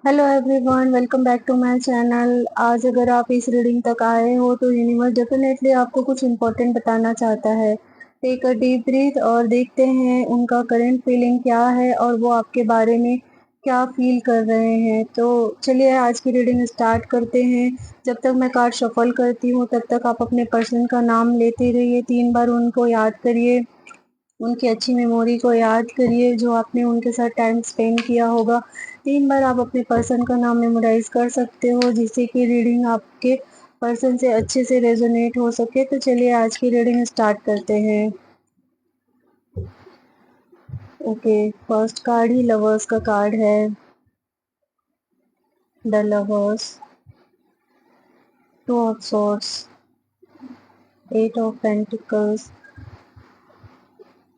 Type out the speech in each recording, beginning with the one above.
Hello everyone, welcome back to my channel. आज अगर आप इस रीडिंग तक आए हो तो यूनिवर्स डेफिनेटली आपको कुछ इम्पोर्टेंट बताना चाहता है। टेक अ डीप ब्रीथ और देखते हैं उनका करंट फीलिंग क्या है और वो आपके बारे में क्या फील कर रहे हैं। तो चलिए आज की रीडिंग स्टार्ट करते हैं। जब तक मैं कार्ड शफल करती हूँ तब तक आप अपने पर्सन का नाम लेते रहिए, 3 बार उनको याद करिए, उनकी अच्छी मेमोरी को याद करिए जो आपने उनके साथ टाइम स्पेंड किया होगा। 3 बार आप अपने पर्सन का नाम मेमोराइज कर सकते हो जिससे कि रीडिंग आपके पर्सन से अच्छे से रेजोनेट हो सके। तो चलिए आज की रीडिंग स्टार्ट करते हैं। ओके, फर्स्ट कार्ड ही लवर्स का कार्ड है। The lovers, 2 of swords, 8 of pentacles,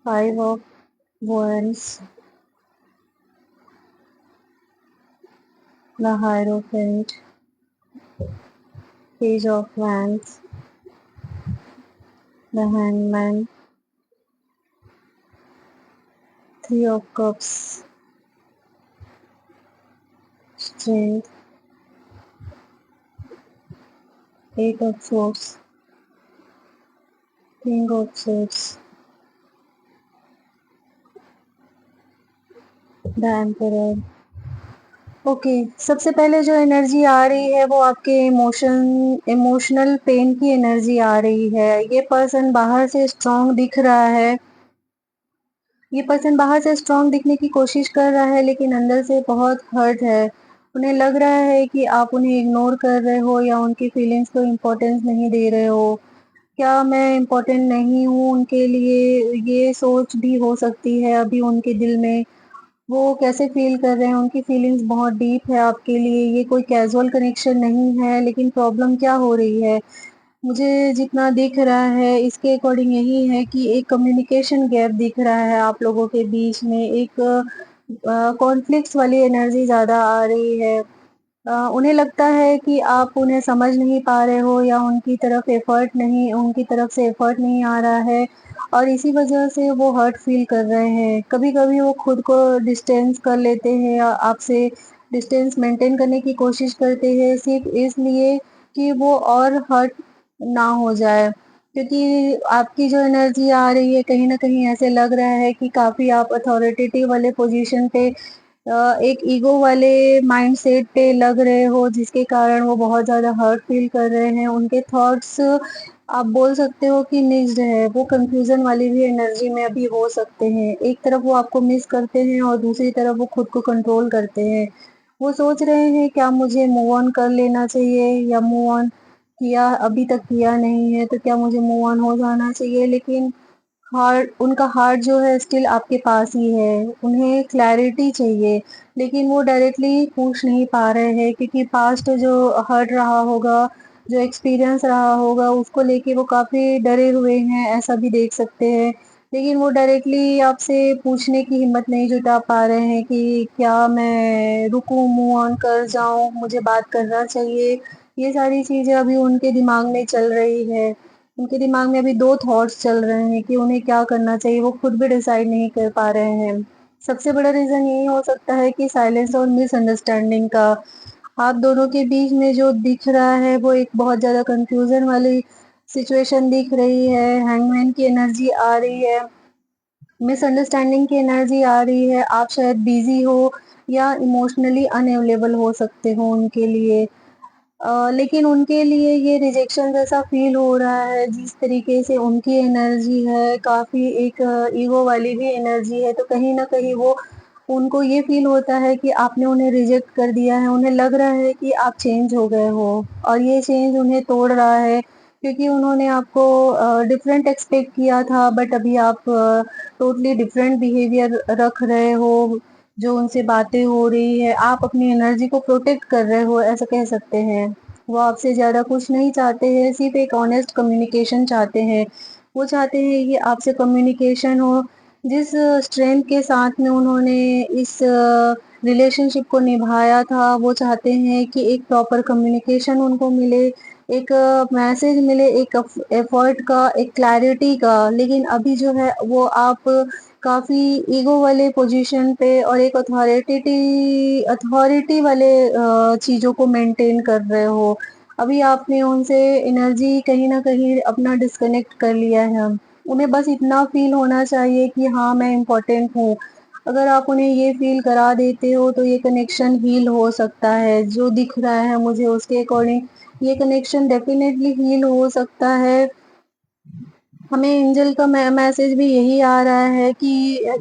5 of wands, the hierophant, page of wands, the hangman, 3 of cups, strength, 8 of swords, king of swords, the emperor. Okay, सबसे पहले जो energy आ रही है वो आपके emotional pain की एनर्जी आ रही है। ये पर्सन बाहर से स्ट्रांग दिख रहा है, ये पर्सन बाहर से स्ट्रांग दिखने की कोशिश कर रहा है लेकिन अंदर से बहुत हर्ट है। उन्हें लग रहा है कि आप उन्हें इग्नोर कर रहे हो या उनकी फीलिंग्स को इम्पोर्टेंस नहीं दे रहे हो। क्या मैं इम्पोर्टेंट नहीं हूँ उनके लिए, ये सोच भी हो सकती है अभी उनके दिल में। वो कैसे फील कर रहे हैं, उनकी फीलिंग्स बहुत डीप है आपके लिए। ये कोई कैजुअल कनेक्शन नहीं है, लेकिन प्रॉब्लम क्या हो रही है मुझे जितना दिख रहा है इसके अकॉर्डिंग यही है कि एक कम्युनिकेशन गैप दिख रहा है आप लोगों के बीच में। एक कॉन्फ्लिक्ट्स वाली एनर्जी ज़्यादा आ रही है। उन्हें लगता है कि आप उन्हें समझ नहीं पा रहे हो या उनकी तरफ से एफर्ट नहीं आ रहा है और इसी वजह से वो हर्ट फील कर रहे हैं। कभी-कभी वो खुद को डिस्टेंस कर लेते हैं या आपसे डिस्टेंस मेंटेन करने की कोशिश करते हैं सिर्फ इसलिए कि वो और हर्ट ना हो जाए। क्योंकि आपकी जो एनर्जी आ रही है कहीं न कहीं ऐसे लग रहा है कि काफ़ी आप अथॉरिटेटिव वाले पोज़ीशन पे एक ईगो वाले माइंडसेट पे लग रहे हो जिसके कारण वो बहुत ज़्यादा हर्ट फील कर रहे हैं। उनके थॉट्स आप बोल सकते हो कि मिक्स्ड है, वो कंफ्यूजन वाली भी एनर्जी में अभी हो सकते हैं। एक तरफ वो आपको मिस करते हैं और दूसरी तरफ वो खुद को कंट्रोल करते हैं। वो सोच रहे हैं क्या मुझे मूव ऑन कर लेना चाहिए या मूव ऑन किया अभी तक किया नहीं है तो क्या मुझे मूव ऑन हो जाना चाहिए। लेकिन उनका हार्ट जो है स्टिल आपके पास ही है। उन्हें क्लैरिटी चाहिए लेकिन वो डायरेक्टली पूछ नहीं पा रहे हैं क्योंकि पास्ट जो हर्ट रहा होगा, जो एक्सपीरियंस रहा होगा उसको लेके वो काफ़ी डरे हुए हैं, ऐसा भी देख सकते हैं। लेकिन वो डायरेक्टली आपसे पूछने की हिम्मत नहीं जुटा पा रहे हैं कि क्या मैं रुकूँ, मूव ऑन कर जाऊँ, मुझे बात करना चाहिए। ये सारी चीज़ें अभी उनके दिमाग में चल रही है। उनके दिमाग में अभी 2 थॉट्स चल रहे हैं कि उन्हें क्या करना चाहिए, वो खुद भी डिसाइड नहीं कर पा रहे हैं। सबसे बड़ा रीज़न यही हो सकता है कि साइलेंस और मिसअंडरस्टैंडिंग का। आप दोनों के बीच में जो दिख रहा है वो एक बहुत ज़्यादा कन्फ्यूज़न वाली सिचुएशन दिख रही है। हैंगमैन की एनर्जी आ रही है, मिसअंडरस्टैंडिंग की एनर्जी आ रही है। आप शायद बिज़ी हो या इमोशनली अनअवेलेबल हो सकते हो उनके लिए। लेकिन उनके लिए ये रिजेक्शन जैसा फ़ील हो रहा है, जिस तरीके से उनकी एनर्जी है, काफ़ी एक ईगो वाली भी एनर्जी है, तो कहीं न कहीं वो उनको ये फ़ील होता है कि आपने उन्हें रिजेक्ट कर दिया है। उन्हें लग रहा है कि आप चेंज हो गए हो और ये चेंज उन्हें तोड़ रहा है क्योंकि उन्होंने आपको डिफरेंट एक्सपेक्ट किया था बट अभी आप टोटली डिफरेंट बिहेवियर रख रहे हो। जो उनसे बातें हो रही है, आप अपनी एनर्जी को प्रोटेक्ट कर रहे हो, ऐसा कह सकते हैं। वो आपसे ज़्यादा कुछ नहीं चाहते हैं, सिर्फ़ एक ऑनेस्ट कम्युनिकेशन चाहते हैं। वो चाहते हैं कि आपसे कम्युनिकेशन हो। जिस स्ट्रेंथ के साथ में उन्होंने इस रिलेशनशिप को निभाया था, वो चाहते हैं कि एक प्रॉपर कम्युनिकेशन उनको मिले, एक मैसेज मिले, एक एफ़र्ट का, एक क्लैरिटी का। लेकिन अभी जो है वो आप काफ़ी ईगो वाले पोजीशन पे और एक अथॉरिटी वाले चीज़ों को मेंटेन कर रहे हो। अभी आपने उनसे एनर्जी कहीं न कहीं अपना डिस्कनेक्ट कर लिया है। उन्हें बस इतना फ़ील होना चाहिए कि हाँ, मैं इम्पोर्टेंट हूँ। अगर आप उन्हें ये फ़ील करा देते हो तो ये कनेक्शन हील हो सकता है। जो दिख रहा है मुझे उसके अकॉर्डिंग ये कनेक्शन डेफ़िनेटली हील हो सकता है। हमें एंजल का मैसेज भी यही आ रहा है कि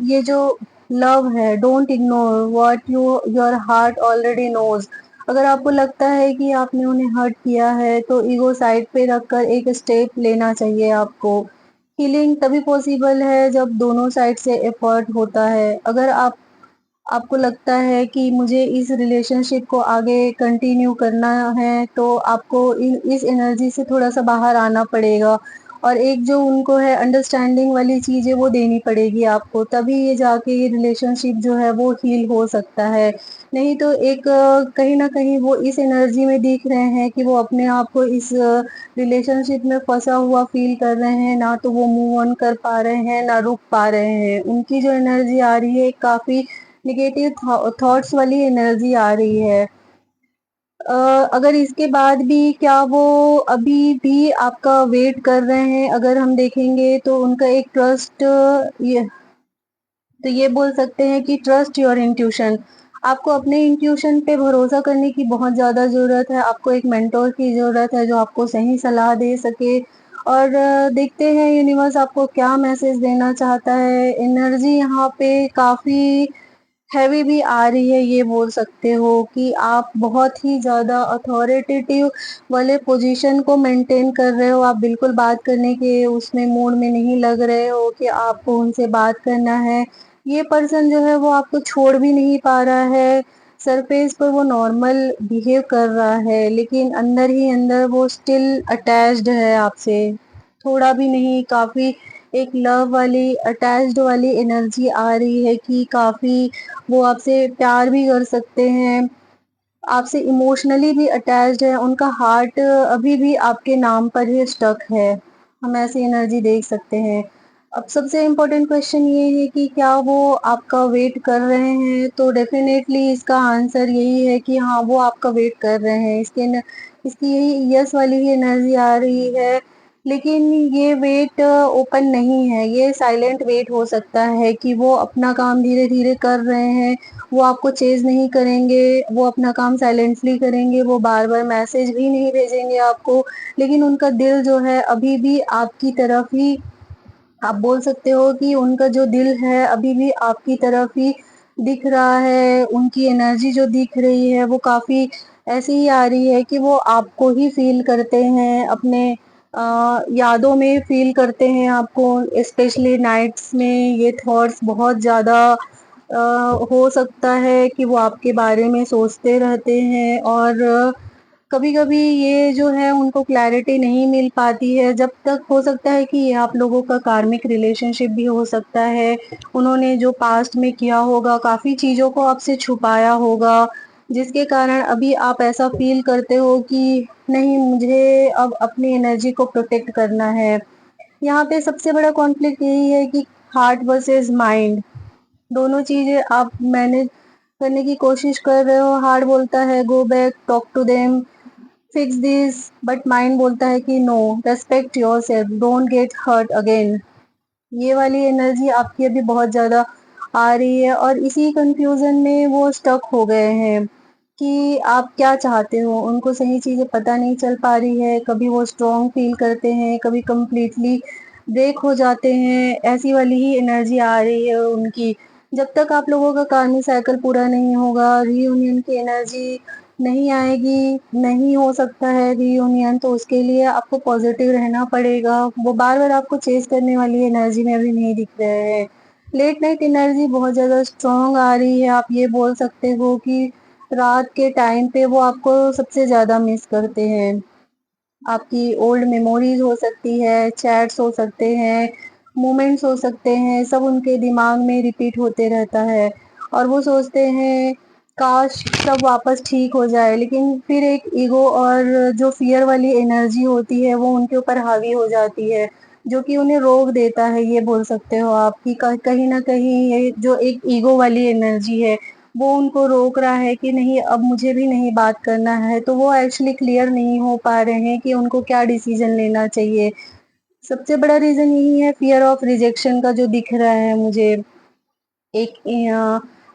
ये जो लव है, don't ignore what your heart already knows. अगर आपको लगता है कि आपने उन्हें हर्ट किया है तो ईगो साइड पे रखकर एक स्टेप लेना चाहिए आपको। हीलिंग तभी पॉसिबल है जब दोनों साइड से एफर्ट होता है। अगर आपको लगता है कि मुझे इस रिलेशनशिप को आगे कंटिन्यू करना है तो आपको इस एनर्जी से थोड़ा-सा बाहर आना पड़ेगा और एक जो उनको है अंडरस्टैंडिंग वाली चीज़ें वो देनी पड़ेगी आपको, तभी ये जाके ये रिलेशनशिप जो है वो हील हो सकता है। नहीं तो एक कहीं न कहीं वो इस एनर्जी में दिख रहे हैं कि वो अपने आप को इस रिलेशनशिप में फँसा हुआ फ़ील कर रहे हैं, ना तो वो मूव ऑन कर पा रहे हैं, ना रुक पा रहे हैं। उनकी जो एनर्जी आ रही है काफ़ी नेगेटिव थॉट्स वाली एनर्जी आ रही है। अ, अगर इसके बाद भी क्या वो अभी भी आपका वेट कर रहे हैं, अगर हम देखेंगे तो उनका एक ट्रस्ट ये तो ये बोल सकते हैं कि ट्रस्ट योर इंट्यूशन। आपको अपने इंट्यूशन पे भरोसा करने की बहुत ज़्यादा ज़रूरत है। आपको एक मेंटर की ज़रूरत है जो आपको सही सलाह दे सके और देखते हैं यूनिवर्स आपको क्या मैसेज देना चाहता है। एनर्जी यहाँ पे काफ़ी हैवी भी आ रही है, ये बोल सकते हो कि आप बहुत ही ज़्यादा अथॉरिटेटिव वाले पोजीशन को मेंटेन कर रहे हो। आप बिल्कुल बात करने के उसमें मूड में नहीं लग रहे हो कि आपको उनसे बात करना है। ये पर्सन जो है वो आपको छोड़ भी नहीं पा रहा है। सरफेस पर वो नॉर्मल बिहेव कर रहा है, लेकिन अंदर ही अंदर वो स्टिल अटैच्ड है आपसे। थोड़ा भी नहीं, काफ़ी एक लव वाली अटैच्ड वाली एनर्जी आ रही है कि काफ़ी वो आपसे प्यार भी कर सकते हैं, आपसे इमोशनली भी अटैच्ड है, उनका हार्ट अभी भी आपके नाम पर ही स्टक है। हम ऐसी एनर्जी देख सकते हैं। अब सबसे इम्पोर्टेंट क्वेश्चन ये है कि क्या वो आपका वेट कर रहे हैं? तो डेफ़िनेटली इसका आंसर यही है कि हाँ, वो आपका वेट कर रहे हैं। इसकी यही यस वाली ही एनर्जी आ रही है। लेकिन ये वेट ओपन नहीं है, ये साइलेंट वेट हो सकता है कि वो अपना काम धीरे-धीरे कर रहे हैं, वो आपको चेज़ नहीं करेंगे, वो अपना काम साइलेंटली करेंगे, वो बार-बार मैसेज भी नहीं भेजेंगे आपको, लेकिन उनका दिल जो है अभी भी आपकी तरफ ही आप बोल सकते हो कि उनका जो दिल है अभी भी आपकी तरफ ही दिख रहा है, उनकी एनर्जी जो दिख रही है वो काफ़ी ऐसी ही आ रही है कि वो आपको ही फ़ील करते हैं, अपने यादों में फ़ील करते हैं आपको, स्पेशली नाइट्स में ये थॉट्स बहुत ज़्यादा हो सकता है कि वो आपके बारे में सोचते रहते हैं और कभी-कभी ये जो है उनको क्लैरिटी नहीं मिल पाती है, जब तक हो सकता है कि ये आप लोगों का कार्मिक रिलेशनशिप भी हो सकता है। उन्होंने जो पास्ट में किया होगा, काफ़ी चीज़ों को आपसे छुपाया होगा, जिसके कारण अभी आप ऐसा फ़ील करते हो कि नहीं, मुझे अब अपनी एनर्जी को प्रोटेक्ट करना है। यहाँ पे सबसे बड़ा कॉन्फ्लिक्ट यही है कि हार्ट वर्सेस माइंड, दोनों चीज़ें आप मैनेज करने की कोशिश कर रहे हो। हार्ट बोलता है go back, talk to them, fix this, but mind बोलता है कि no, respect yourself, don't get hurt again. ये वाली एनर्जी आपकी अभी बहुत ज़्यादा आ रही है और इसी कंफ्यूजन में वो स्टक हो गए हैं कि आप क्या चाहते हो। उनको सही चीज़ें पता नहीं चल पा रही है, कभी वो स्ट्रॉन्ग फील करते हैं, कभी कंप्लीटली ब्रेक हो जाते हैं, ऐसी वाली ही एनर्जी आ रही है उनकी। जब तक आप लोगों का कार्मिक साइकिल पूरा नहीं होगा, रीयूनियन की एनर्जी नहीं आएगी, नहीं हो सकता है रीयूनियन, तो उसके लिए आपको पॉज़िटिव रहना पड़ेगा। वो बार-बार आपको चेज़ करने वाली एनर्जी में अभी नहीं दिख रहे हैं। लेट नाइट एनर्जी बहुत ज़्यादा स्ट्रॉन्ग आ रही है, आप ये बोल सकते हो कि रात के टाइम पे वो आपको सबसे ज़्यादा मिस करते हैं। आपकी ओल्ड मेमोरीज़ हो सकती है, चैट्स हो सकते हैं, मोमेंट्स हो सकते हैं, सब उनके दिमाग में रिपीट होते रहता है और वो सोचते हैं काश सब वापस ठीक हो जाए, लेकिन फिर एक ईगो और जो फ़ियर वाली एनर्जी होती है वो उनके ऊपर हावी हो जाती है। जो कि उन्हें रोक देता है, ये बोल सकते हो आप कि कहीं न कहीं ये जो एक ईगो वाली एनर्जी है, वो उनको रोक रहा है कि नहीं अब मुझे भी नहीं बात करना है, तो वो एक्चुअली क्लियर नहीं हो पा रहे हैं कि उनको क्या डिसीज़न लेना चाहिए। सबसे बड़ा रीज़न यही है फ़ियर ऑफ रिजेक्शन का जो दिख रहा है मुझे। एक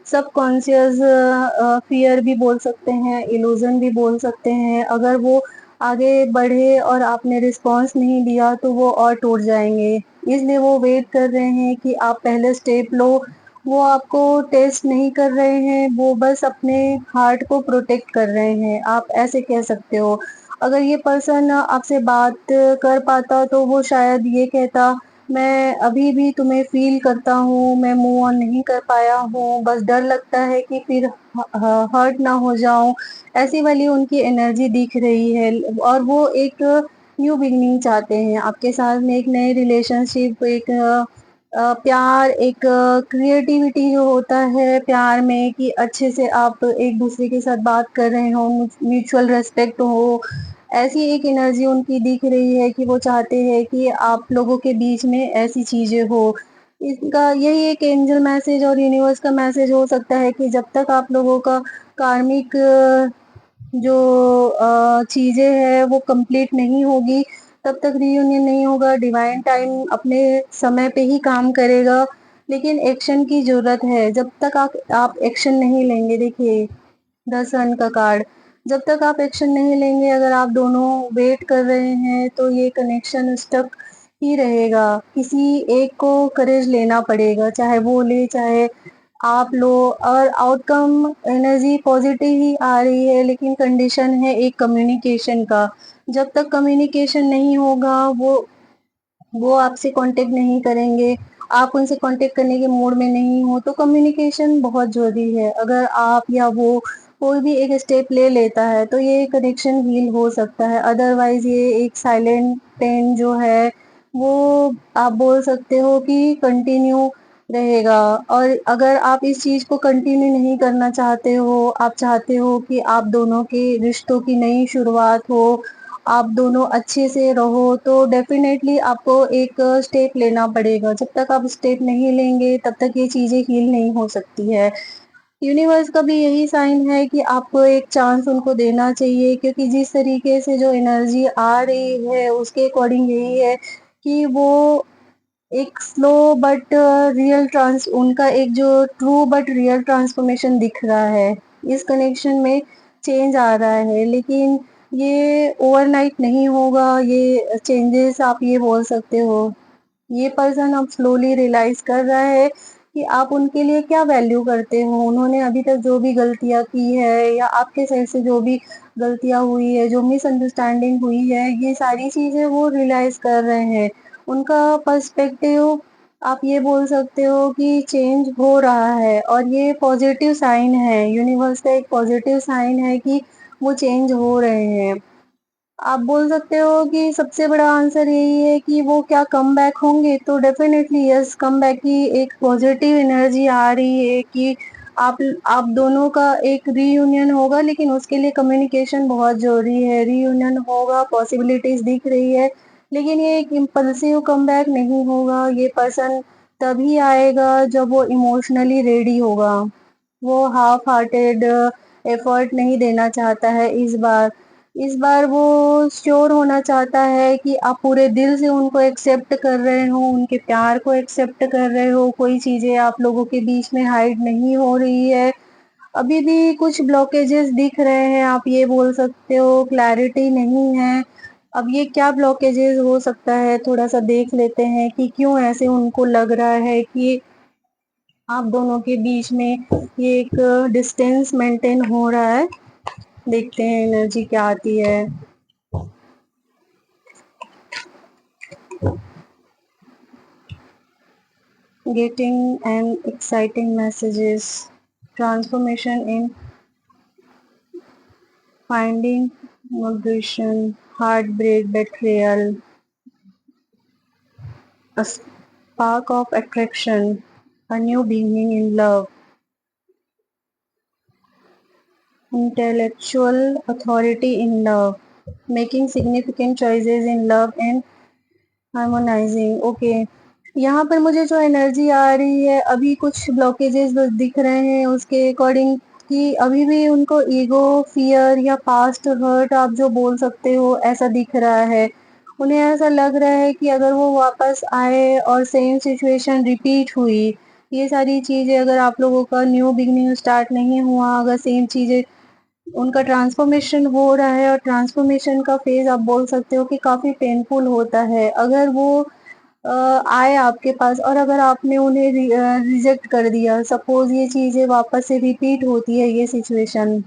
सबकॉन्शियस फ़ियर भी बोल सकते हैं, इल्यूज़न भी बोल सकते हैं। अगर वो आगे बढ़े और आपने रिस्पॉन्स नहीं दिया तो वो और टूट जाएँगे। इसलिए वो वेट कर रहे हैं कि आप पहले स्टेप लो। वो आपको टेस्ट नहीं कर रहे हैं, वो बस अपने हार्ट को प्रोटेक्ट कर रहे हैं, आप ऐसे कह सकते हो। अगर ये पर्सन आपसे बात कर पाता तो वो शायद ये कहता, मैं अभी भी तुम्हें फ़ील करता हूँ, मैं मूव ऑन नहीं कर पाया हूँ, बस डर लगता है कि फिर हर्ट ना हो जाऊँ, ऐसी वाली उनकी एनर्जी दिख रही है और वो एक न्यू बिगिनिंग चाहते हैं। आपके साथ में एक नए रिलेशनशिप, एक प्यार, एक क्रिएटिविटी जो होता है प्यार में कि अच्छे से आप एक-दूसरे के साथ बात कर रहे हो, म्यूचुअल रिस्पेक्ट हो, ऐसी एक एनर्जी उनकी दिख रही है कि वो चाहते हैं कि आप लोगों के बीच में ऐसी चीज़ें हो। इसका यही एक एंजल मैसेज और यूनिवर्स का मैसेज हो सकता है कि जब तक आप लोगों का कार्मिक जो चीज़ें हैं वो कंप्लीट नहीं होगी, तब तक रियूनियन नहीं होगा। डिवाइन टाइम अपने समय पे ही काम करेगा, लेकिन एक्शन की ज़रूरत है। जब तक आप एक्शन नहीं लेंगे, देखिए द सन का कार्ड, जब तक आप एक्शन नहीं लेंगे, अगर आप दोनों वेट कर रहे हैं, तो ये कनेक्शन स्टक ही रहेगा। किसी एक को करेज लेना पड़ेगा, चाहे वो ले, चाहे आप लो और आउटकम एनर्जी पॉजिटिव ही आ रही है, लेकिन कंडीशन है एक कम्युनिकेशन का। जब तक कम्युनिकेशन नहीं होगा, वो आपसे कांटेक्ट नहीं करेंगे, आप उनसे कांटेक्ट करने के मूड में नहीं हो, तो कम्युनिकेशन बहुत ज़रूरी है। अगर आप या वो कोई भी एक स्टेप ले लेता है, तो ये कनेक्शन हील हो सकता है। अदरवाइज़ ये एक साइलेंट पेन जो है, वो आप बोल सकते हो कि कंटिन्यू रहेगा और अगर आप इस चीज़ को कंटिन्यू नहीं करना चाहते हो, आप चाहते हो कि आप दोनों के रिश्तों की नई शुरुआत हो, आप दोनों अच्छे से रहो, तो डेफ़िनेटली आपको एक स्टेप लेना पड़ेगा। जब तक आप स्टेप नहीं लेंगे, तब तक ये चीज़ें हील नहीं हो सकती है। यूनिवर्स का भी यही साइन है कि आपको एक चांस उनको देना चाहिए क्योंकि जिस तरीके से जो एनर्जी आ रही है, उसके अकॉर्डिंग यही है कि वो एक स्लो बट रियल ट्रांस उनका एक जो ट्रू बट रियल ट्रांसफॉर्मेशन दिख रहा है। इस कनेक्शन में चेंज आ रहा है, लेकिन ये ओवरनाइट नहीं होगा, ये चेंजेस आप ये बोल सकते हो। ये पर्सन अब स्लोली रियलाइज़ कर रहा है कि आप उनके लिए क्या वैल्यू करते हो। उन्होंने अभी तक जो भी गलतियाँ की है या आपके साइड से जो भी गलतियाँ हुई है, जो मिसअंडरस्टैंडिंग हुई है, ये सारी चीज़ें वो रियलाइज़ कर रहे हैं। उनका पर्सपेक्टिव आप ये बोल सकते हो कि चेंज हो रहा है और ये पॉज़िटिव साइन है। यूनिवर्स का एक पॉज़िटिव साइन है कि वो चेंज हो रहे हैं। आप बोल सकते हो कि सबसे बड़ा आंसर यही है कि वो क्या कमबैक होंगे? तो डेफ़िनेटली यस, कमबैक की एक पॉज़िटिव एनर्जी आ रही है कि आप दोनों का एक रीयूनियन होगा, लेकिन उसके लिए कम्युनिकेशन बहुत ज़रूरी है। रीयूनियन होगा, पॉसिबिलिटीज़ दिख रही है, लेकिन ये एक इम्पल्सिव कमबैक नहीं होगा। ये पर्सन तभी आएगा जब वो इमोशनली रेडी होगा। वो हाफ़ हार्टेड एफ़र्ट नहीं देना चाहता है इस बार। इस बार वो श्योर होना चाहता है कि आप पूरे दिल से उनको एक्सेप्ट कर रहे हो, उनके प्यार को एक्सेप्ट कर रहे हो, कोई चीज़ें आप लोगों के बीच में हाइड नहीं हो रही है। अभी भी कुछ ब्लॉकेजेस दिख रहे हैं, आप ये बोल सकते हो, क्लैरिटी नहीं है। अब ये क्या ब्लॉकेजेस हो सकता है, थोड़ा-सा देख लेते हैं कि क्यों ऐसे उनको लग रहा है कि आप दोनों के बीच में ये एक डिस्टेंस मेंटेन हो रहा है। देखते हैं एनर्जी क्या आती है। Getting an exciting messages, transformation in finding migration, heartbreak, betrayal, a spark of attraction, a new beginning in love, intellectual authority in love, making significant choices in love and harmonising, okay. यहाँ पर मुझे जो energy आ रही है, अभी कुछ blockages दिख रहे हैं उसके अकॉर्डिंग, कि अभी भी उनको ईगो, फियर या पास्ट हर्ट आप जो बोल सकते हो, ऐसा दिख रहा है। उन्हें ऐसा लग रहा है कि अगर वो वापस आए और सेम सिचुएशन रिपीट हुई, ये सारी चीज़ें अगर आप लोगों का न्यू बिगिनिंग स्टार्ट नहीं हुआ, अगर सेम चीज़ें, उनका ट्रांसफॉर्मेशन हो रहा है, और ट्रांसफॉर्मेशन का फेज़ आप बोल सकते हो कि काफ़ी पेनफुल होता है। अगर वो आए आपके पास और अगर आपने उन्हें रिजेक्ट कर दिया, सपोज़ ये चीज़ें वापस से रिपीट होती है ये सिचुएशन,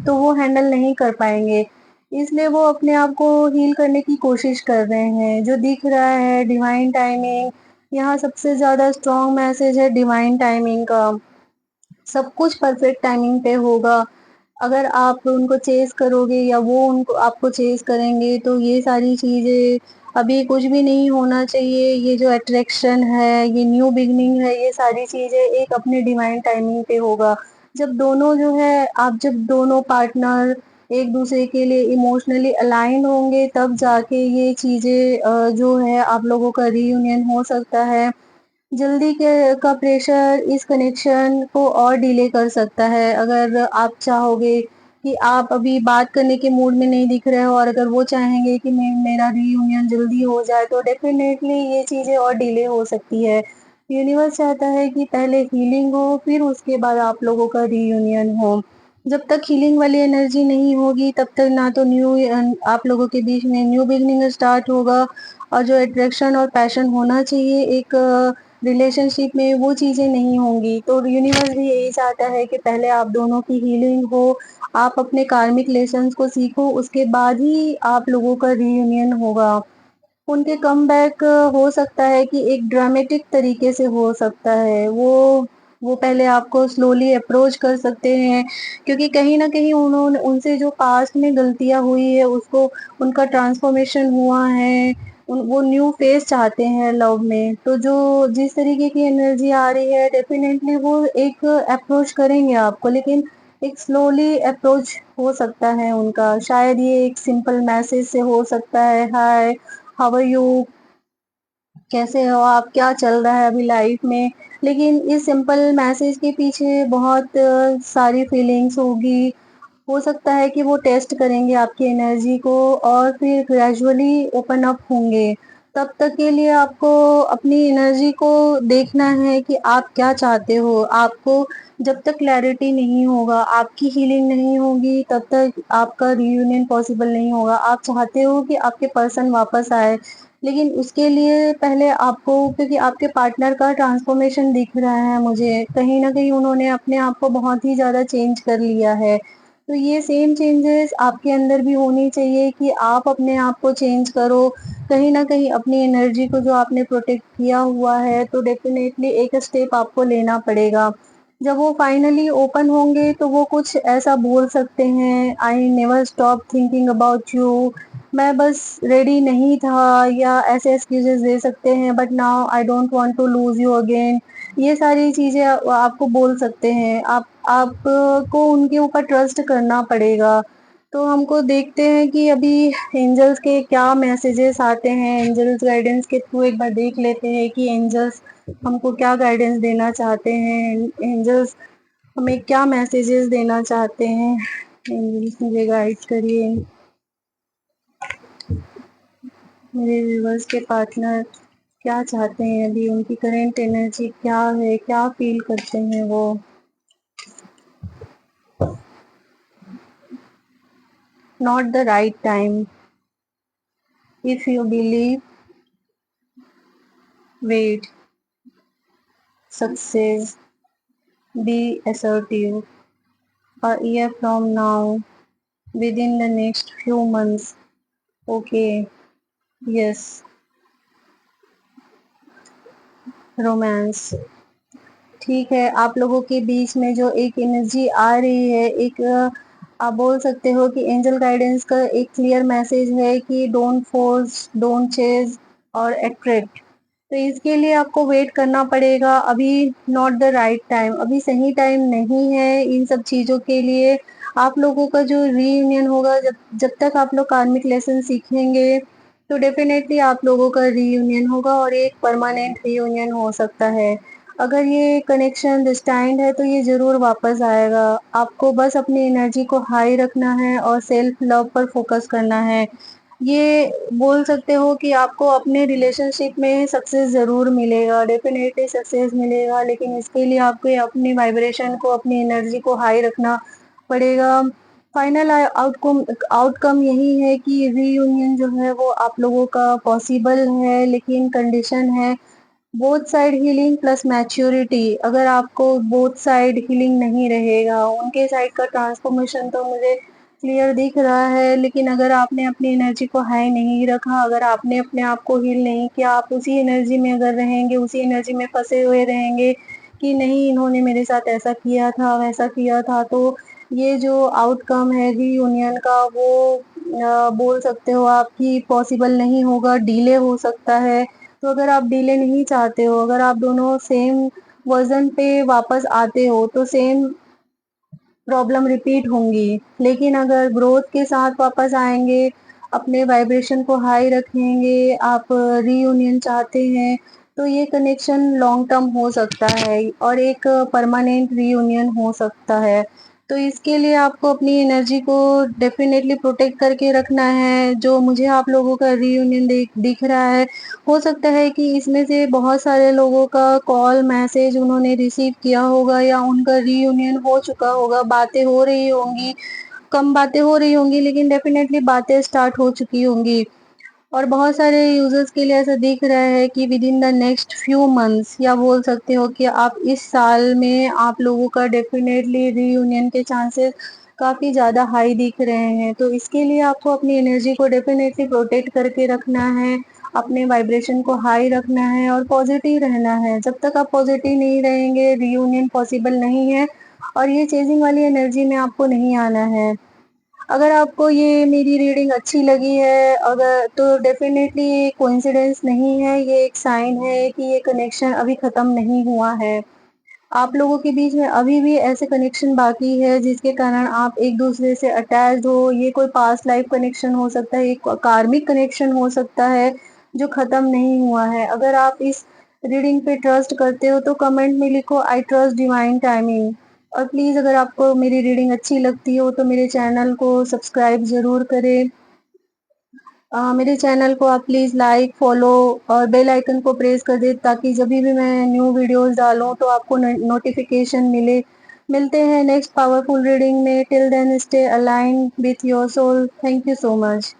तो वो हैंडल नहीं कर पाएँगे। इसलिए वो अपने आप को हील करने की कोशिश कर रहे हैं। जो दिख रहा है डिवाइन टाइमिंग, यहाँ सबसे ज़्यादा स्ट्रॉन्ग मैसेज है डिवाइन टाइमिंग का। सब कुछ परफेक्ट टाइमिंग पे होगा। अगर आप उनको चेज़ करोगे या वो उनको आपको चेज़ करेंगे, तो ये सारी चीज़ें अभी कुछ भी नहीं होना चाहिए। ये जो अट्रैक्शन है, ये न्यू बिगिनिंग है, ये सारी चीज़ें एक अपने डिवाइन टाइमिंग पे होगा। जब दोनों जो है आप जब दोनों पार्टनर एक-दूसरे के लिए इमोशनली अलाइन्ड होंगे, तब जाके ये चीज़ें जो है आप लोगों का रियूनियन हो सकता है। जल्दी के का प्रेशर इस कनेक्शन को और डिले कर सकता है। अगर आप चाहोगे कि आप अभी बात करने के मूड में नहीं दिख रहे हो, और अगर वो चाहेंगे कि मेरा रीयूनियन जल्दी हो जाए, तो डेफ़िनेटली ये चीज़ें और डिले हो सकती है। यूनिवर्स चाहता है कि पहले हीलिंग हो, फिर उसके बाद आप लोगों का रीयूनियन हो। जब तक हीलिंग वाली एनर्जी नहीं होगी, तब तक ना तो आप लोगों के बीच में न्यू बिगिनिंग स्टार्ट होगा, और जो अट्रैक्शन और पैशन होना चाहिए एक रिलेशनशिप में, वो चीज़ें नहीं होंगी। तो यूनिवर्स भी यही चाहता है कि पहले आप दोनों की हीलिंग हो, आप अपने कार्मिक लेसन्स को सीखो, उसके बाद ही आप लोगों का रीयूनियन होगा। उनके कमबैक हो सकता है कि एक ड्रामेटिक तरीके से हो सकता है। वो पहले आपको स्लोली अप्रोच कर सकते हैं, क्योंकि कहीं न कहीं उन्होंने उनसे जो पास्ट में गलतियाँ हुई है, उसको उनका ट्रांसफॉर्मेशन हुआ है। वो न्यू फेज़ चाहते हैं लव में। तो जो जिस तरीके की एनर्जी आ रही है, डेफ़िनेटली वो एक अप्रोच करेंगे आपको, लेकिन एक स्लोली अप्रोच हो सकता है उनका। शायद ये एक सिंपल मैसेज से हो सकता है, हाय, हाउ आर यू? कैसे हो आप? क्या चल रहा है अभी लाइफ में? लेकिन इस सिंपल मैसेज के पीछे बहुत सारी फीलिंग्स होगी। हो सकता है कि वो टेस्ट करेंगे आपकी एनर्जी को, और फिर ग्रेजुअली ओपन अप होंगे। तब तक के लिए आपको अपनी एनर्जी को देखना है कि आप क्या चाहते हो। आपको जब तक क्लैरिटी नहीं होगा, आपकी हीलिंग नहीं होगी, तब तक आपका रियूनियन पॉसिबल नहीं होगा। आप चाहते हो कि आपके पर्सन वापस आए, लेकिन उसके लिए पहले आपको, क्योंकि आपके पार्टनर का ट्रांसफॉर्मेशन दिख रहा है मुझे, कहीं न कहीं उन्होंने अपने आप को बहुत ही ज़्यादा चेंज कर लिया है। तो ये सेम चेंजेस आपके अंदर भी होनी चाहिए कि आप अपने आप को चेंज करो। कहीं न कहीं अपनी एनर्जी को जो आपने प्रोटेक्ट किया हुआ है, तो डेफ़िनेटली एक स्टेप आपको लेना पड़ेगा। जब वो फाइनली ओपन होंगे, तो वो कुछ ऐसा बोल सकते हैं, I never stop thinking about you, मैं बस रेडी नहीं था, या ऐसे एक्सक्यूज़ेज़ दे सकते हैं, but now I don't want to lose you again. ये सारी चीज़ें आपको बोल सकते हैं। आपको उनके ऊपर ट्रस्ट करना पड़ेगा। तो हमको देखते हैं कि अभी एंजल्स के क्या मैसेजेस आते हैं। एंजल्स गाइडेंस के थ्रू एक बार देख लेते हैं कि एंजल्स हमको क्या गाइडेंस देना चाहते हैं। एंजल्स हमें क्या मैसेजेस देना चाहते हैं। एंजल्स मुझे गाइड करिए। मेरे व्यूअर्स के पार्टनर क्या चाहते हैं अभी, उनकी करंट एनर्जी क्या है, क्या फ़ील करते हैं वो? Not the right time. If you believe, wait, success, be assertive. A year from now, within the next few months. Okay, yes, romance. ठीक है, आप लोगों के बीच में जो एक एनर्जी आ रही है, एक आप बोल सकते हो कि एंजल गाइडेंस का एक क्लियर मैसेज है कि डोंट फोर्स, डोंट चेज़ और अट्रैक्ट। तो इसके लिए आपको वेट करना पड़ेगा। अभी नॉट द राइट टाइम, अभी सही टाइम नहीं है इन सब चीज़ों के लिए। आप लोगों का जो रीयूनियन होगा, जब जब तक आप लोग कार्मिक लेसन सीखेंगे, तो डेफ़िनेटली आप लोगों का रीयूनियन होगा और एक परमानेंट रीयूनियन हो सकता है। अगर ये कनेक्शन डिस्टेंड है तो ये ज़रूर वापस आएगा। आपको बस अपनी एनर्जी को हाई रखना है और सेल्फ लव पर फ़ोकस करना है। ये बोल सकते हो कि आपको अपने रिलेशनशिप में सक्सेस ज़रूर मिलेगा, डेफ़िनेटली सक्सेस मिलेगा, लेकिन इसके लिए आपको अपनी वाइब्रेशन को, अपनी एनर्जी को हाई रखना पड़ेगा। फाइनल आउटकम आउटकम यही है कि रीयूनियन जो है वो आप लोगों का पॉसिबल है, लेकिन कंडीशन है both side healing plus maturity. अगर आपको बोथ साइड हीलिंग नहीं रहेगा, उनके साइड का ट्रांसफॉर्मेशन तो मुझे क्लियर दिख रहा है, लेकिन अगर आपने अपनी एनर्जी को हाई नहीं रखा, अगर आपने अपने आप को हील नहीं किया, आप उसी एनर्जी में अगर रहेंगे, उसी एनर्जी में फँसे हुए रहेंगे कि नहीं इन्होंने मेरे साथ ऐसा किया था, वैसा किया था, तो ये जो आउटकम है रीयूनियन का वो बोल सकते हो आप कि पॉसिबल नहीं होगा, डिले हो सकता है। तो अगर आप डिले नहीं चाहते हो, अगर आप दोनों सेम वर्ज़न पे वापस आते हो, तो सेम प्रॉब्लम रिपीट होंगी। लेकिन अगर ग्रोथ के साथ वापस आएँगे, अपने वाइब्रेशन को हाई रखेंगे, आप रीयूनियन चाहते हैं, तो ये कनेक्शन लॉन्ग टर्म हो सकता है और एक परमानेंट रीयूनियन हो सकता है। तो इसके लिए आपको अपनी एनर्जी को डेफ़िनेटली प्रोटेक्ट करके रखना है। जो मुझे आप लोगों का रीयूनियन दिख रहा है, हो सकता है कि इसमें से बहुत सारे लोगों का कॉल, मैसेज उन्होंने रिसीव किया होगा या उनका रीयूनियन हो चुका होगा, बातें हो रही होंगी, कम बातें हो रही होंगी लेकिन डेफ़िनेटली बातें स्टार्ट हो चुकी होंगी। और बहुत सारे यूज़र्स के लिए ऐसा दिख रहा है कि within the next few months या बोल सकते हो कि आप इस साल में आप लोगों का डेफ़िनेटली रीयूनियन के चांसेस काफ़ी ज़्यादा हाई दिख रहे हैं। तो इसके लिए आपको अपनी एनर्जी को डेफ़िनेटली प्रोटेक्ट करके रखना है, अपने वाइब्रेशन को हाई रखना है और पॉज़िटिव रहना है। जब तक आप पॉज़िटिव नहीं रहेंगे, रीयूनियन पॉसिबल नहीं है और ये चेज़िंग वाली एनर्जी में आपको नहीं आना है। अगर आपको ये मेरी रीडिंग अच्छी लगी है अगर तो डेफ़िनेटली ये कोइंसिडेंस नहीं है, ये एक साइन है कि ये कनेक्शन अभी ख़त्म नहीं हुआ है। आप लोगों के बीच में अभी भी ऐसे कनेक्शन बाकी है जिसके कारण आप एक-दूसरे से अटैच्ड हो, ये कोई पास्ट लाइफ कनेक्शन हो सकता है, एक कार्मिक कनेक्शन हो सकता है, जो ख़त्म नहीं हुआ है। अगर आप इस रीडिंग पे ट्रस्ट करते हो तो कमेंट में लिखो आई ट्रस्ट डिवाइन टाइमिंग और प्लीज़ अगर आपको मेरी रीडिंग अच्छी लगती हो तो मेरे चैनल को सब्सक्राइब ज़रूर करें। मेरे चैनल को आप प्लीज़ लाइक, फ़ॉलो और बेल आइकन को प्रेस कर दें ताकि जभी भी मैं न्यू वीडियोज़ डालूँ तो आपको नोटिफ़िकेशन मिले। मिलते हैं नेक्स्ट पावरफुल रीडिंग में, till then stay aligned with your soul. Thank you so much.